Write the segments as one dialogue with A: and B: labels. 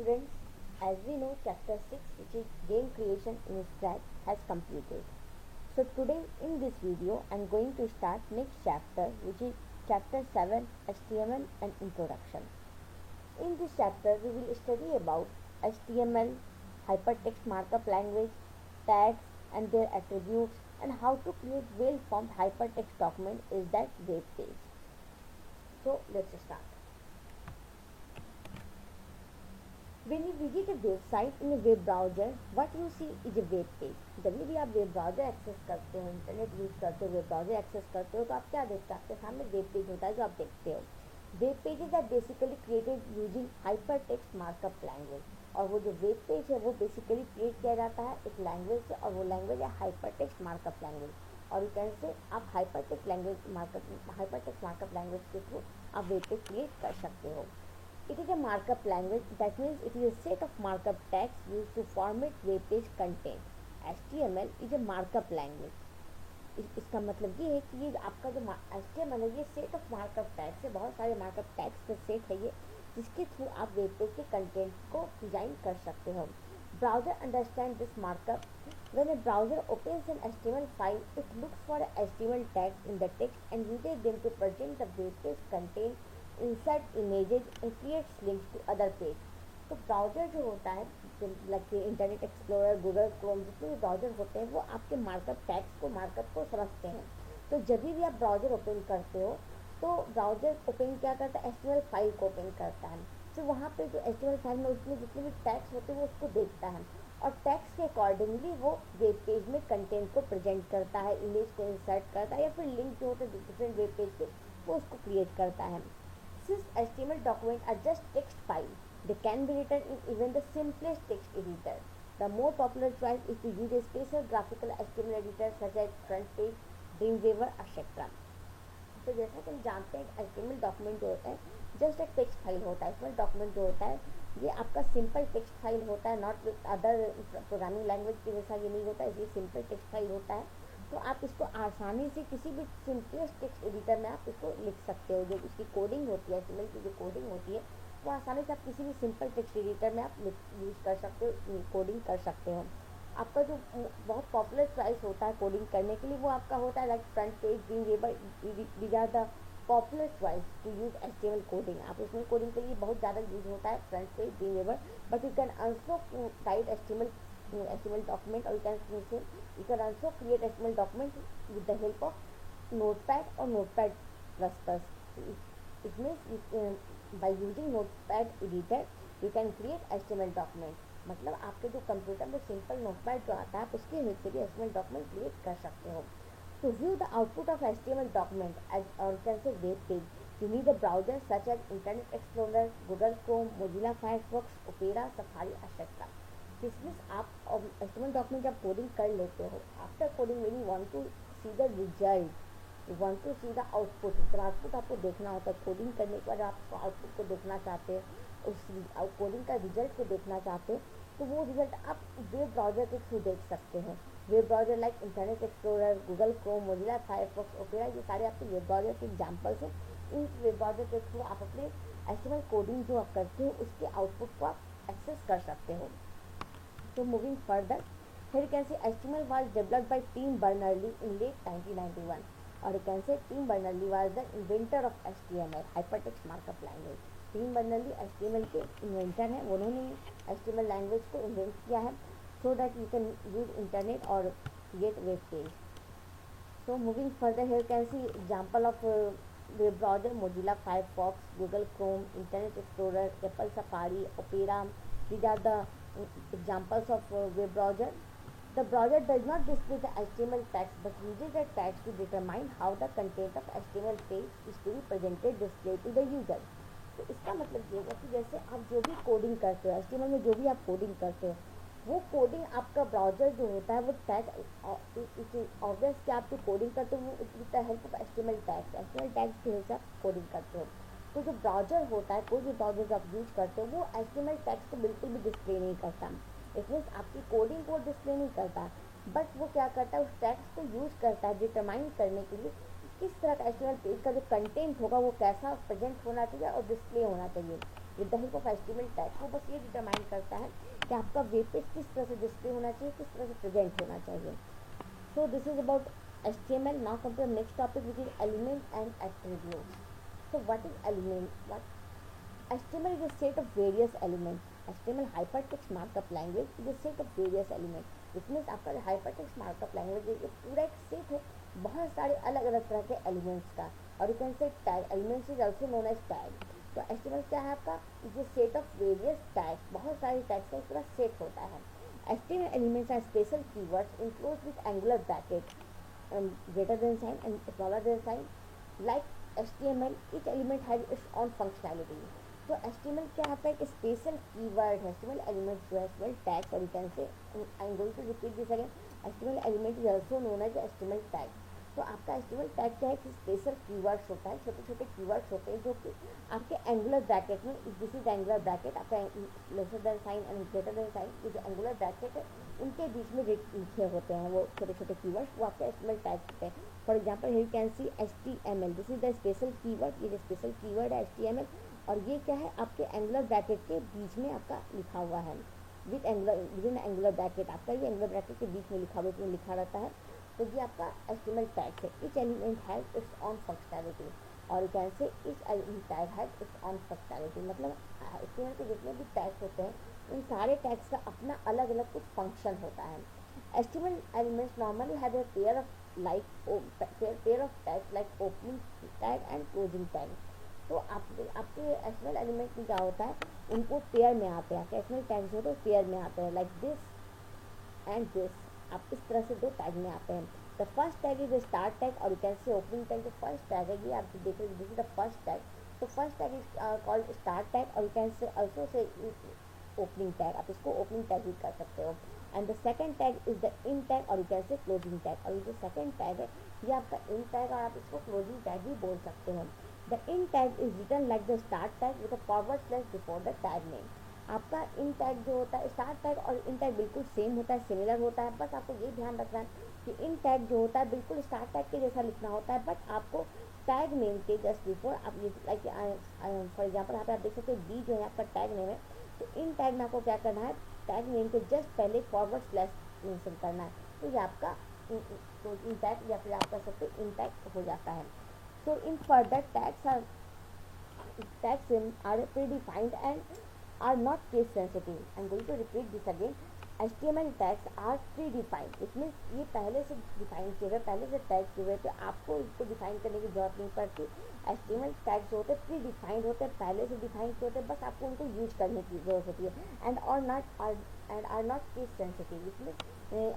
A: students, as we know, chapter 6, which is game creation in Scratch, has completed. So today in this video I am going to start next chapter, which is chapter 7, HTML and introduction. In this chapter we will study about HTML, hypertext markup language, tags and their attributes, and how to create well-formed hypertext document is that web page. So let's start. When you visit a website in a web browser, what you see is a web page. जब भी आप web browser access करते हो, internet use करते हो, web browser access करते हो, तो आप क्या देखते हो? आपके सामने वेब पेज होता है जो आप देखते हो. Web pages are basically created using hyper text markup language. और वो जो वेब पेज है वो बेसिकली क्रिएट किया जाता है एक लैंग्वेज से, और वो लैंग्वेज है हाइपर टेक्स्ट मार्कअप लैंग्वेज. और कैसे से आप हाइपर टेक्स्ट मार्कअप लैंग्वेज के थ्रू आप वेब पेज क्रिएट कर सकते हो. It is a markup language, that means it is a set of markup tags used to format web page content. HTML is a markup language. इसका मतलब ये है कि ये आपका जो HTML है ये सेट ऑफ मार्कअप टैग्स है, बहुत सारे मार्कअप टैग्स का सेट है ये, जिसके थ्रू आप वेब पेज के कंटेंट को डिजाइन कर सकते हो. Browser understand this markup. When a browser opens an HTML file, it looks for HTML tags in the text and uses them to present the web page content, insert images and creates links to other page. तो browser जो होता है, internet explorer, Google Chrome, जितने भी browser होते हैं वो आपके मार्कअप टैग्स को, मार्कअप को समझते हैं. तो जब भी आप ब्राउज़र ओपन करते हो तो ब्राउज़र ओपन क्या करता है? HTML फाइल को ओपन करता है. तो वहाँ पे जो HTML फाइल में उसमें जितने भी टैग्स होते हैं वो उसको देखता है, और टैग्स के अकॉर्डिंगली वो वेब पेज में कंटेंट को प्रेजेंट करता है, इमेज को इंसर्ट करता है, या फिर लिंक जो होते हैं डिफरेंट वेब पेज पे वो उसको क्रिएट करता है. Since HTML documents are just text files, they can be written in even the simplest text editor. The more popular choice is to use a special graphical HTML editor such as FrontPage, Dreamweaver, etc. तो जैसा कि हम जानते हैं HTML document जो होता है just एक टेक्स्ट फाइल होता है. HTML डॉक्यूमेंट जो होता है ये आपका सिंपल टेक्स्ट फाइल होता है, not with other programming language के जैसा ये नहीं होता है, ये सिंपल टेक्स्ट फाइल होता है. तो आप इसको आसानी से किसी भी सिंपलेस्ट टेक्स्ट एडिटर में आप इसको लिख सकते हो. जो इसकी कोडिंग होती है, HTML की जो कोडिंग होती है वो आसानी से आप किसी भी सिंपल टेक्स्ट एडिटर में आप यूज़ कर सकते हो, कोडिंग कर सकते हो. आपका जो बहुत पॉपुलर चॉइस होता है कोडिंग करने के लिए वो आपका होता है like FrontPage, Dreamweaver. These are the popular choice to use HTML coding. आप उसमें कोडिंग के लिए बहुत ज़्यादा यूज होता है FrontPage, Dreamweaver. But you can also write HTML document, or you can also create HTML document with the help of Notepad or Notepad++. It means by using Notepad editor you can create HTML document. मतलब आपके जो computer में simple notepad जो आता है आप उसकी help से भी HTML डॉक्यूमेंट क्रिएट कर सकते हो. To view the output of HTML document as or can say web page, you need a browser such as Internet Explorer, Google Chrome, Mozilla Firefox, Opera, Safari, etc. जिसमें आप HTML document जब coding कर लेते हो, after coding when you want to see the result, you want to see the output. तो output आपको देखना होता है. कोडिंग करने के बाद आप आउटपुट को देखना चाहते हो, उस कोडिंग का रिजल्ट को देखना चाहते हो, तो वो रिजल्ट आप वेब ब्राउज़र के थ्रू देख सकते हो. Web browser like internet explorer, Google Chrome, Mozilla Firefox, opera, ये सारे आपके वेब ब्राउज़र के एग्जाम्पल्स हैं. इन वेब ब्राउज़र के थ्रू आप अपने HTML कोडिंग जो आप करते हो उसके आउटपुट को आप एक्सेस कर सकते हो. So moving further, here you can see HTML was developed by Tim Berners-Lee in late 1991, or you can say Tim Berners-Lee was the inventor of HTML, hypertext markup language. Tim Berners-Lee HTML के inventor हैं. उन्होंने HTML language को invent किया है so that you can use internet or create web page. So moving further, here you can see example of web browser: Mozilla Firefox, Google Chrome, Internet Explorer, Apple Safari, Opera. These are the examples of web browser. The browser does not display the HTML text but uses the text to determine how the content of HTML page is to be presented, displayed to the user. तो इसका मतलब ये होगा कि जैसे आप जो भी कोडिंग करते हो, HTML में जो भी आप कोडिंग करते हो, वो कोडिंग आपका ब्राउज़र जो होता है वो टैग ऑब्वियस कि आप जो कोडिंग करते हो वो with the help of HTML tags के हिसाब से कोडिंग करते हो. तो जो ब्राउज़र होता है, कोई भी ब्राउज़र जो आप यूज़ करते हो वो HTML टैग्स को बिल्कुल भी डिस्प्ले नहीं करता. इट मीन्स आपकी कोडिंग को डिस्प्ले नहीं करता, बट वो क्या करता है उस टैग्स को यूज़ करता है डिटरमाइन करने के लिए किस तरह का HTML पेज का जो कंटेंट होगा वो कैसा प्रेजेंट होना चाहिए और डिस्प्ले होना चाहिए. With the help of HTML tag वो बस ये डिटरमाइन करता है कि आपका वेब पेज किस तरह से डिस्प्ले होना चाहिए, किस तरह से प्रेजेंट होना चाहिए. So this is about HTML. Now come to the next topic, which is element and attributes. So what is element? What HTML is a set of various elements. HTML hypertext markup language is a set of various elements. Which means आपका hypertext markup language ये पूरा एक set है बहुत सारे अलग अलग तरह के एलिमेंट्स का. और you can say tag elements is also known as tag. तो HTML क्या है आपका, is a set of various tags, बहुत सारे टैग्स का एक पूरा सेट होता है. HTML elements are special keywords enclosed with angular bracket greater than sign and smaller than sign. Like HTML, each element has its own functionality. तो HTML क्या आता है, एक स्पेशल कीवर्ड है. HTML एलिमेंट जो है HTML टैग, और you can say I am going to repeat this again, HTML element is also known as HTML tag. तो आपका HTML टैग क्या है, कि स्पेशल कीवर्ड्स होता है, छोटे छोटे कीवर्ड्स होते हैं जो कि आपके एंगुलर ब्रैकेट में, दिस इज एंगुलर ब्रैकेट, आपका lesser than sign and greater than sign, ये जो एंगुलर ब्रैकेट है उनके बीच में लिखे होते हैं वो छोटे छोटे कीवर्ड्स, वो आपके HTML टैग होते हैं. For example here you can C HTML, this is the special keyword, ये जो स्पेशल कीवर्ड है HTML, और ये क्या है आपके एंगुलर ब्रैकेट के बीच में आपका लिखा हुआ है. With angular with in angular bracket, आपका ये एंगुलर ब्रैकेट के बीच में लिखा रहता है. तो ये आपका HTML टैग है. Each element has its own functionality, और you can say each tag has its own functionality. मतलब HTML के जितने भी टैग्स होते हैं उन सारे टैग्स का अपना अलग अलग कुछ फंक्शन होता है. HTML elements normally have a pair of tags like opening tag and closing tag. तो आपके HTML एलिमेंट में क्या होता है, उनको पेयर में आते हैं. HTML टैग्स होते हैं पेयर में आते हैं, लाइक दिस एंड दिस. आप इस तरह से दो टैग में आते हैं. The first tag is start tag, और you can say opening tag. जो फर्स्ट टैग है ये आप देख रहे हैं, this is the first tag. तो first tag is called start tag, और you can say also say opening tag, आप इसको ओपनिंग टैग भी कर सकते हो. And the second tag is the end tag, और you can say closing tag. और ये जो सेकंड टैग है ये आपका इन टैग, और आप इसको क्लोजिंग टैग भी बोल सकते हो. The end tag is written like the start tag with a forward slash before the tag name. आपका इन टैग जो होता है, स्टार्ट टैग और इन टैग बिल्कुल सेम होता है, सिमिलर होता है. बस आपको ये ध्यान रखना है कि इन टैग जो होता है बिल्कुल स्टार्ट टैग के जैसा लिखना होता है, बट आपको टैग नेम के जस्ट बिफोर आप ये लाइक फॉर एग्जाम्पल यहाँ पे आप देख सकते हो डी जो है आपका टैग नेम है. तो इन टैग में आपको क्या करना है, टैग नेम के जस्ट पहले फॉरवर्ड स्लैश मेंशन करना है. तो ये आपका इन टैग, या फिर आप कह सकते हो इन टैग हो जाता है. So in further tags are predefined and are not case sensitive. I'm going to repeat this again. HTML tags are predefined. It means ये पहले से डिफाइन किए हुए, पहले से टैग किए हुए, तो आपको इसको डिफाइन करने की जरूरत नहीं पड़ती. HTML टैग्स होते हैं प्री-डिफाइंड होते हैं, पहले से डिफाइन किए होते हैं, बस आपको उनको यूज करने की जरूरत होती है. And are not case sensitive. इसमें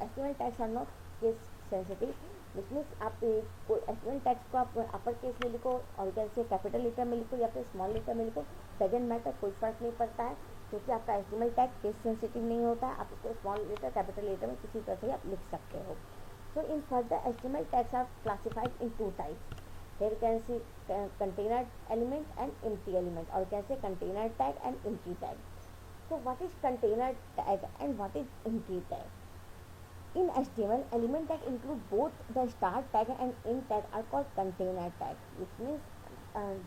A: HTML tags are not case sensitive. इसमें आप कोई HTML टैग्स को आप अपर केस में लिखो, और कैसे कैपिटल लेटर में लिखो या फिर स्मॉल लेटर में लिखो, डजंट मैटर, कोई फर्क नहीं पड़ता है, क्योंकि आपका HTML टैग केस सेंसिटिव नहीं होता है. आप इसको स्मॉल लेटर कैपिटल लेटर में किसी तरह से आप लिख सकते हो. So in further HTML tags are classified in two types. Here can see container element and empty element, or can say container tag and empty tag. So what is container tag and what is empty tag? In HTML, element tag include both the start tag and end tag are called container tag, which means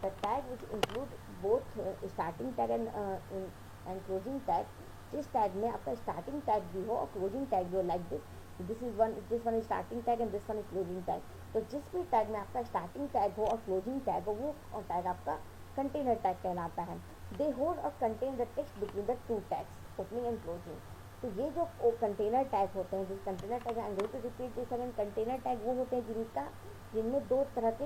A: the tag which include both starting tag and closing tag. जिस tag में आपका starting tag भी हो और closing tag भी हो, like this one is starting tag and this one is closing tag. तो जिस भी टैग में आपका स्टार्टिंग टैग हो और क्लोजिंग टैग हो, वो टैग आपका कंटेनर टैग कहलाता है. दे होल्ड और contain the text between the two tags, opening and closing. तो ये जो कंटेनर टैग होते हैं, जिस container tag I am going to repeat this again. Container tag वो होते हैं जिनमें दो तरह के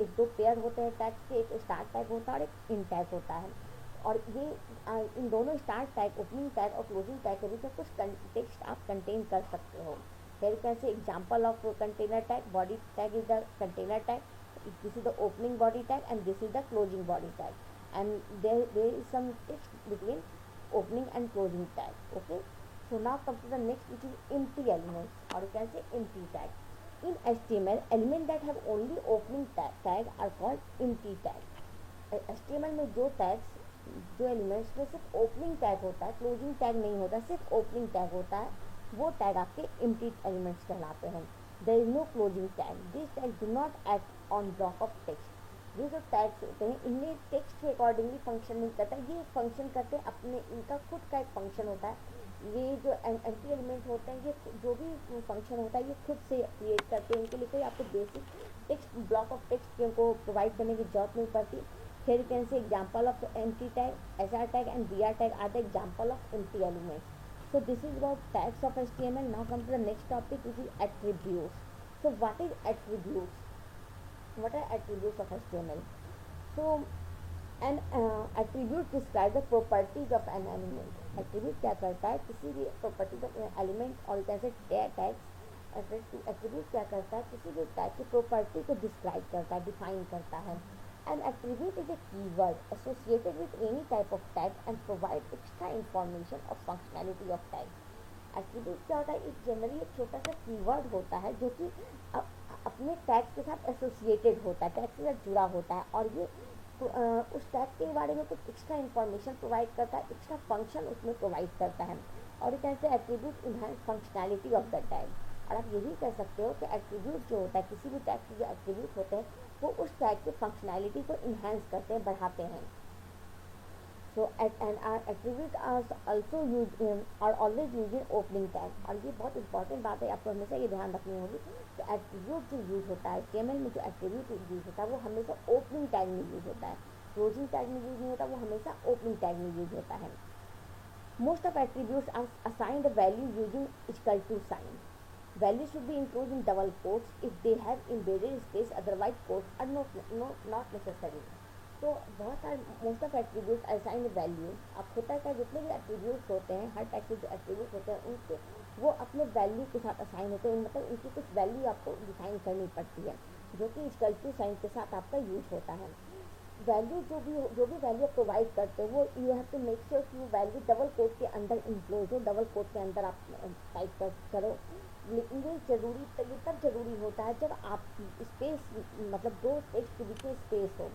A: एक दो पेयर होते हैं टैग्स के, एक स्टार्ट टैग होता है और एक इन टैग होता है. और ये इन दोनों स्टार्ट टैग, ओपनिंग टैग और क्लोजिंग टैग के बीच में कुछ टेक्स्ट आप कंटेन कर सकते हो. There can say example of container tag. Body tag is the container tag, this is the opening body tag and this is the closing body tag, and there is some text between opening and closing tag. Okay, so now come to the next, which is empty elements, or you can say empty tag. In HTML, elements that have only opening tag are called empty tag. HTML में जो elements में सिर्फ opening tag होता है, closing tag नहीं होता, सिर्फ opening tag होता है, वो टैग आपके empty एलिमेंट्स कहलाते हैं. There is no closing tag. These tags do not act on block of text. ये जो टैग्स होते हैं इनमें टेक्स्ट के अकॉर्डिंगली फंक्शन नहीं करता, ये फंक्शन करते हैं अपने, इनका खुद का एक फंक्शन होता है। ये जो एंटी एलिमेंट होते हैं, ये जो भी फंक्शन होता है ये खुद से क्रिएट करते हैं, इनके लिए कोई आपको basic text block of text को प्रोवाइड करने की जरूरत नहीं पड़ती। Here you can see example of empty tag, SR tag and BR tag are the example of empty elements. So this is about tags of HTML. Now come to the next topic, which is attributes. So what is attributes? What are attributes of HTML? So an attribute describe the properties of an element. Attribute क्या करता है, किसी भी properties of element और you can say tags. Attribute क्या करता है, किसी भी tag की property को describe करता है, define करता है. An attribute is a keyword associated with any type of tag and provide extra information or functionality of tag. Attribute क्या होता है, एक जनरली एक छोटा सा कीवर्ड होता है जो कि अपने टैग के साथ एसोसिएटेड होता है, टैग के साथ जुड़ा होता है, और ये उस टैग के बारे में कुछ एक्स्ट्रा इन्फॉर्मेशन प्रोवाइड करता है, एक्स्ट्रा फंक्शन उसमें प्रोवाइड करता है, और ये कहते हैं attribute enhance functionality of the tag. और आप ये भी कह सकते हो कि एट्रीब्यूट जो होता है, किसी भी टैग के जो एट्रीब्यूट होते हैं वो उस टैग की फंक्शनैलिटी को इन्हांस करते हैं, बढ़ाते हैं। So and are attribute are also use और always use in opening tag. और ये बहुत इंपॉर्टेंट बात है, आपको हमेशा ये ध्यान रखनी होगी कि एट्रीब्यूट जो यूज होता है HTML में, जो एट्रीब्यूट यूज होता है वो हमेशा ओपनिंग टैग में यूज होता है, क्लोजिंग टैग में यूज नहीं होता, वो हमेशा ओपनिंग टैग में यूज होता है। Most of attributes are assigned a value using equal to sign. Value should be enclosed in double quotes if they have embedded space, otherwise quotes are not necessary. तो बहुत सारे most of attribute assign value, अब होता है क्या, जितने भी attributes होते हैं, हर टाइप के जो एट्रीब्यूट होते हैं उनके वो अपने वैल्यू के साथ असाइन होते हैं, मतलब उनकी कुछ वैल्यू आपको डिफाइन करनी पड़ती है जो कि इक्वल टू साइन के साथ आपका यूज होता है। वैल्यू जो भी वैल्यू प्रोवाइड करते हो वो you have to make sure कि वो वैल्यू डबल कोट के अंदर इंक्लोज हो, डबल कोट के अंदर आप टाइप करो। लेकिन ये तब जरूरी होता है जब आप स्पेस, मतलब दो टेक्स्ट के बीच में स्पेस हो।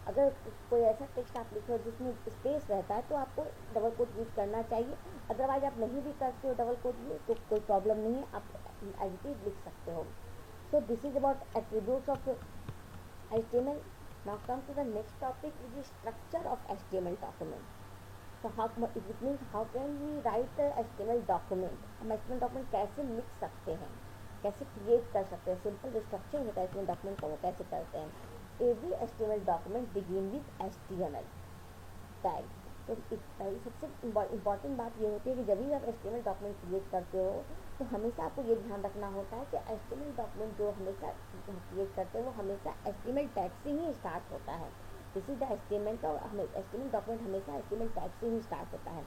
A: अगर कोई ऐसा टेक्स्ट आप लिखो जिसमें स्पेस रहता है तो आपको डबल कोट यूज करना चाहिए, अदरवाइज आप नहीं भी करते हो डबल कोट यूज तो कोई प्रॉब्लम नहीं है, आप एज इट इज लिख सकते हो। So this is about attributes of HTML. Now come to the next topic, which is structure of HTML document. So it means how can we write a HTML document? हम HTML document कैसे लिख सकते हैं, कैसे create कर सकते हैं, simple जो स्ट्रक्चर होता है HTML document का वो कैसे करते हैं। Every HTML document begin with HTML tag. तो सबसे इम्पॉर्टेंट बात ये होती है कि जब भी आप HTML डॉक्यूमेंट क्रिएट करते हो तो हमेशा आपको ये ध्यान रखना होता है कि HTML डॉक्यूमेंट जो हमेशा क्रिएट करते हैं वो हमेशा HTML टैग से ही स्टार्ट होता है। दिस इज द HTML का, HTML डॉक्यूमेंट हमेशा HTML टैग से ही स्टार्ट होता है।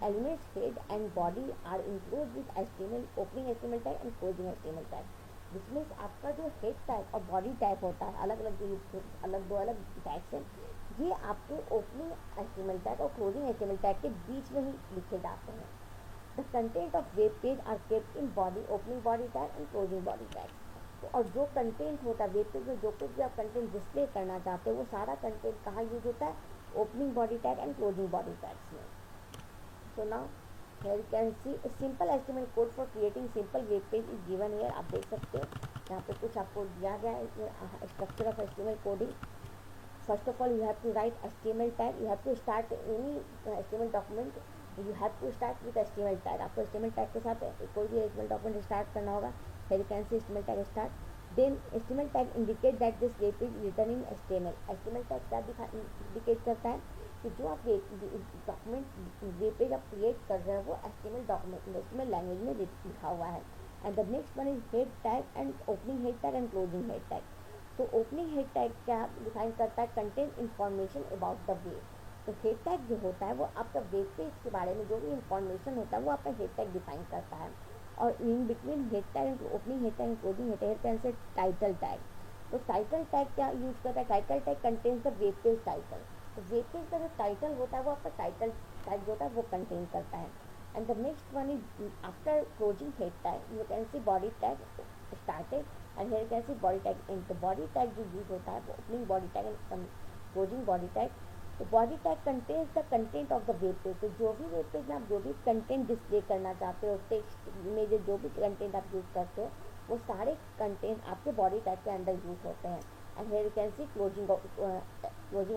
A: Elements head and body are include with HTML opening HTML tag and closing HTML tag. जिसमें आपका जो हेड टैग और बॉडी टैग होता है, अलग अलग दो अलग टैग्स हैं, ये आपके ओपनिंग HTML टैग और क्लोजिंग HTML टैग के बीच में ही लिखे जाते हैं। The content of web page are kept in body opening body tag and closing body tag. तो और जो कंटेंट होता है वेब पेज में, जो कुछ भी आप कंटेंट डिस्प्ले करना चाहते हो वो सारा कंटेंट कहाँ यूज होता है, opening body tag and closing body tags में। So now here you can see a simple HTML code for creating simple web page is given here. आप देख सकते हो यहाँ पे कुछ आपको दिया गया है structure of HTML coding. First of all, you have to write HTML tag. You have to start any HTML document. You have to start with HTML tag. आपको HTML tag के साथ कोई भी HTML document start करना होगा। Here you can see HTML tag start. Then HTML tag indicate that this web page written in HTML. HTML tag क्या indicate करता है कि जो आप डॉक्यूमेंट वेब पेज आप क्रिएट कर रहे हैं वो HTML लैंग्वेज में लिखा हुआ है। And the next one is head tag and opening head tag and closing head tag. तो ओपनिंग हेड टैग क्या डिफाइन करता है, content information about the web. तो हेड टैग जो होता है वो आपका वेब पेज के बारे में जो भी इंफॉर्मेशन होता है वो आपका हेड टैग डिफाइन करता है। और in between head tag and opening head tag and closing head tag से टाइटल टैग। तो टाइटल टैग क्या यूज करता है, title tag contains the web page title. तो वेब पेज का जो टाइटल होता है वो आपका टाइटल टैग जो होता है वो कंटेन करता है। And the next one is after closing head tag you can see body tag started and here can see body tag end. तो बॉडी टैग जो यूज होता है वो opening body tag and closing body tag. तो body tag contains the content of the web page. तो जो भी web page में आप जो भी कंटेंट डिस्प्ले करना चाहते हो, टेक्स्ट इमेज जो भी कंटेंट आप यूज करते हो वो सारे कंटेंट आपके बॉडी टैग के अंदर यूज होते हैं। and here you can see closing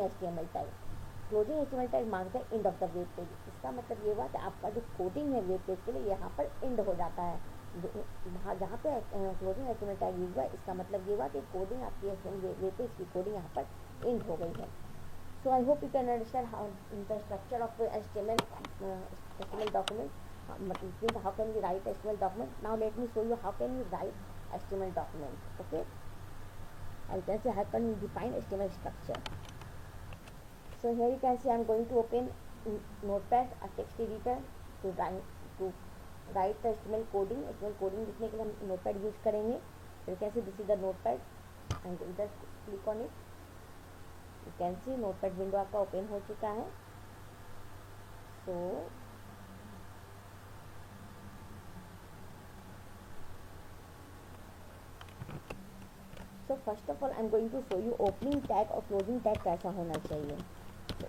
A: HTML tag. Closing HTML tag mark the end of the web page. इसका मतलब ये हुआ कि आपका जो कोडिंग है वेब पेज के लिए यहाँ पर एंड हो जाता है। वहाँ जहाँ पे क्लोजिंग HTML टैग यूज हुआ, इसका मतलब ये हुआ कि कोडिंग आपकी वेब पेज की कोडिंग यहाँ पर एंड हो गई है। So I hope you can understand how the structure of HTML document. मतलब how can we write HTML document? Now let me show you how can you write HTML document. Okay, I can say how can you define HTML structure. So here you can see I am going to open Notepad, a text editor, to write the HTML coding. HTML coding लिखने के लिए हम Notepad use करेंगे. So you can see this is the Notepad and just click on it. You can see Notepad window आपका open हो चुका है. So first of all I am going to show you opening tag और closing tag कैसा होना चाहिए.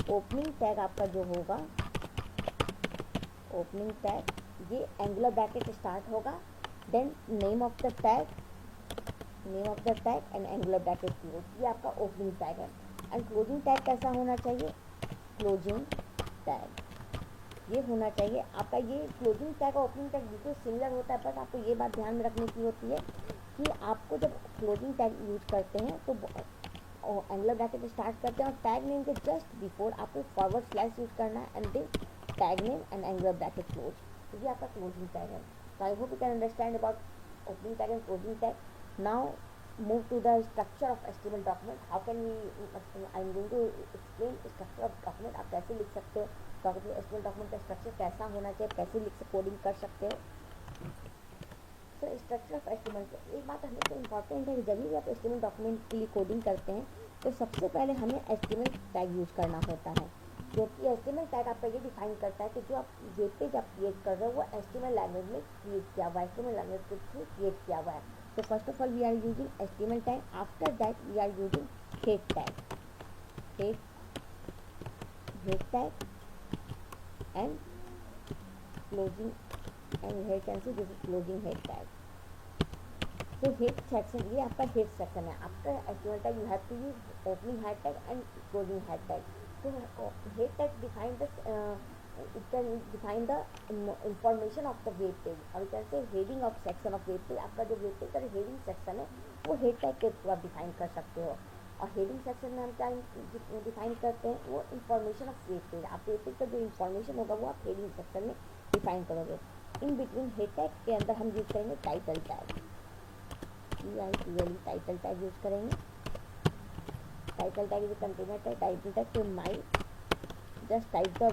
A: Opening tag आपका जो होगा, ओपनिंग टैग ये एंगुलर ब्रैकेट स्टार्ट होगा, then name of the tag and angular bracket close, ये आपका ओपनिंग टैग है. एंड क्लोजिंग टैग कैसा होना चाहिए? क्लोजिंग टैग ये होना चाहिए आपका. ये क्लोजिंग टैग और ओपनिंग टैग बिल्कुल सिमिलर होता है, बट आपको ये बात ध्यान में रखने की होती है कि आपको जब क्लोजिंग टैग यूज करते हैं तो एंगुलर ब्रैकेट स्टार्ट करते हैं और टैग नेम के जस्ट बिफोर आपको फॉरवर्ड स्लैश यूज करना है and then tag name and angular bracket close. तो ये आपका क्लोजिंग टैग है. So I hope you can understand about opening tag and closing tag. Now move to the structure of HTML document. How can we? I'm going to explain structure of document. आप कैसे लिख सकते हो HTML document का structure कैसा होना चाहिए, कैसे लिख कोडिंग कर सकते हो. तो स्ट्रक्चर ऑफ HTML, एक बात हमें इम्पॉर्टेंट है कि जब भी आप HTML डॉक्यूमेंट के लिए कोडिंग करते हैं तो सबसे पहले हमें HTML टैग यूज करना होता है. क्योंकि HTML टैग आपका ये डिफाइन करता है कि जो आप वेब पेज आप क्रिएट कर रहे हो वो HTML लैंग्वेज में क्रिएट किया हुआ है, HTML लैंग्वेज के थ्रू क्रिएट किया हुआ है. तो first of all we are using HTML tag. After that we are using head tag and closing, and here you can see this is closing head tag. तो head section, ये आपका head section है. After HTML tag you have to use opening head tag and closing head tag. तो head tag define the information of the web page, और can say heading of section of web page. आपका जो web page का heading section है वो head tag के through आप define कर सकते हो. और हेडिंग सेक्शन में हम क्या डिफाइन करते हैं? वो इंफॉर्मेशन ऑफ वेब पेज. आप वेब पेज का जो इंफॉर्मेशन होगा वो आप हेडिंग सेक्शन में डिफाइन करोगे. इन बिटवीन हेड टैग के अंदर हम यूज करेंगे title tag. Title tag use करेंगे. Title tag is container tag. Title tag to my just type the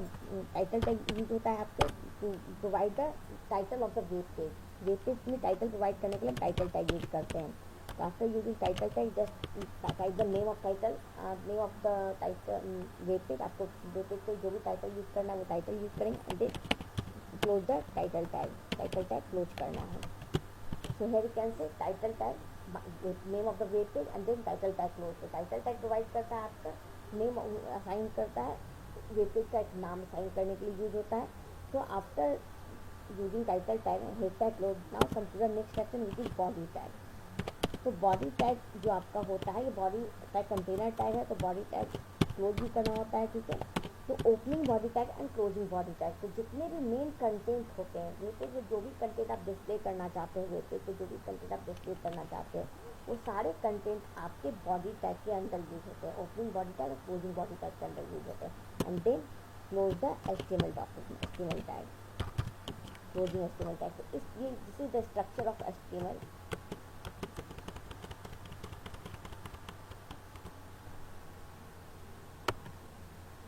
A: title tag use होता है आपके to provide the title of the web page. Web page में title provide करने के लिए title tag use करते हैं. तो after using title tag just type the name of title, name of the title web page. आपको web page पे जो भी टाइटल यूज करना है वो टाइटल यूज करेंगे and then close the title tag close करना है. So here you can say title tag, name of the web page and then title tag close. तो title tag provide करता है आपका, name assign करता है, web page का एक नाम assign करने के लिए यूज होता है. So after using title tag and head tag close, now come to the next section which is body tag. तो body tag जो आपका होता है, ये body tag container tag है, तो body tag क्लोज भी करना होता है, ठीक है. तो opening body tag and closing body tag, तो जितने भी मेन कंटेंट होते हैं वेब पेज पे, जो भी कंटेंट आप डिस्प्ले करना चाहते हो, वेब पेज पे जो भी कंटेंट आप डिस्प्ले करना चाहते हो, वो सारे कंटेंट आपके बॉडी टैग के अंदर यूज होते हैं. ओपनिंग बॉडी टैग और क्लोजिंग बॉडी टैग के अंदर यूज होते हैं. And then close the HTML document, HTML tag, closing HTML tag. तो this is the structure of HTML.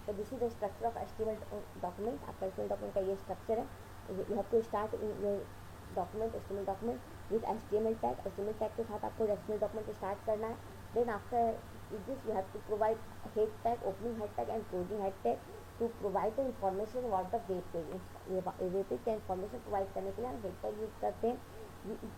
A: So this is the structure of HTML document. आपका HTML document का ये structure है. You have to start your document, HTML document with HTML tag. HTML tag के साथ आपको HTML document start करना है. Then after this you have to provide head tag, opening head tag and closing head tag to provide the information about the web page. Web page का information provide करने के लिए हम head tag use करते हैं.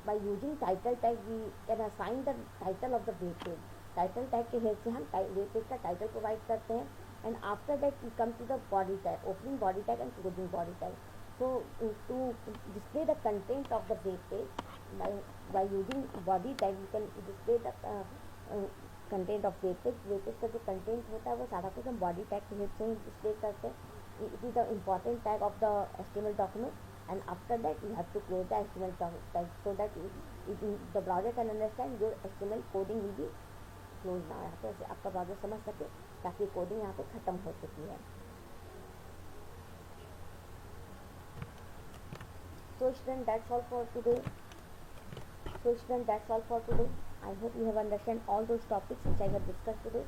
A: By using title tag we can assign the title of the web page. Title tag के help से हम वेब पेज का टाइटल प्रोवाइड करते हैं. And after that we come to the body tag, opening body tag and closing body tag. So to display the content of the web page by using body tag, you can display the content of web page. Web page का जो content होता है वो सारा कुछ हम body tag के help से ही डिस्प्ले करते हैं। It is the important tag of the HTML document and after that you have to close the HTML tag so that the browser can understand your HTML coding will be close ना। यहाँ पे ऐसे आपका browser समझ सके ताकि coding यहाँ पे ख़त्म हो चुकी है। So student, that's all for today. I hope you have understand all those topics which I have discussed today.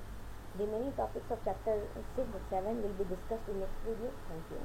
A: Remaining topics of chapter 6 and 7 will be discussed in next video. Thank you.